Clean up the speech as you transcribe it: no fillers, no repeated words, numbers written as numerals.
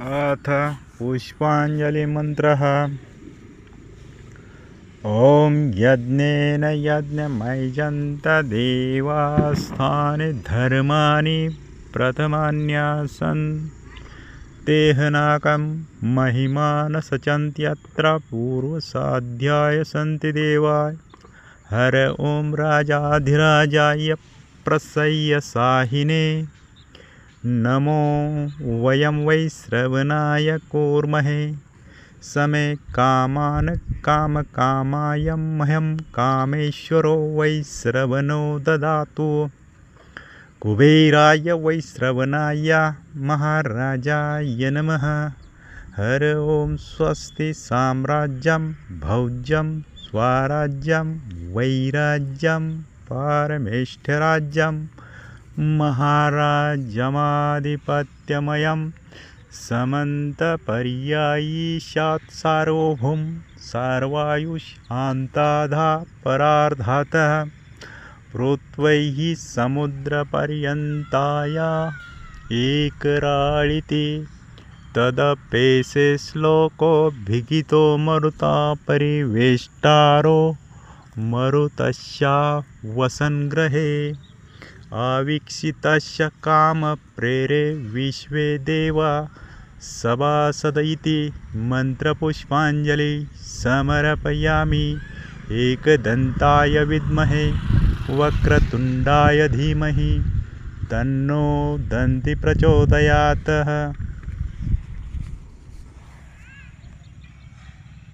अथ पुष्पाञ्जलिमन्त्रः। ॐ यज्ञेन यज्ञमयजन्त देवास्तानि धर्माणि प्रथमान्यासन् तेहनाकं महिमान सचन्त्यत्र पूर्वसाध्याय सन्ति देवाय। हर ॐ राजाधिराजाय प्रसय्य साहिने नमो वयं वै श्रवणाय कुर्महे समे कामान् कामकामाय मह्यं कामेश्वरो वै श्रवणो ददातु। कुबेराय वै श्रवणाय महाराजाय नमः। हर ॐ स्वस्ति साम्राज्यं भौज्यं स्वराज्यं वैराज्यं परमेष्ठराज्यं महाराजमाधिपत्यमयं समन्तपर्यायी स्यात् सार्वभौम सर्वायुष्यान्ताधा परार्धातः पृथ्वीः समुद्रपर्यन्ताया एकराळिति तदपेशे श्लोकोऽभिहितो मरुता परिवेष्टारो मरुतस्या वसन्ग्रहे अवीक्षितस्य कामप्रेरे विश्वे देवा सभासद इति मन्त्रपुष्पाञ्जलि समर्पयामि। एकदन्ताय विद्महे वक्रतुण्डाय धीमहि तन्नो दन्ति प्रचोदयात्।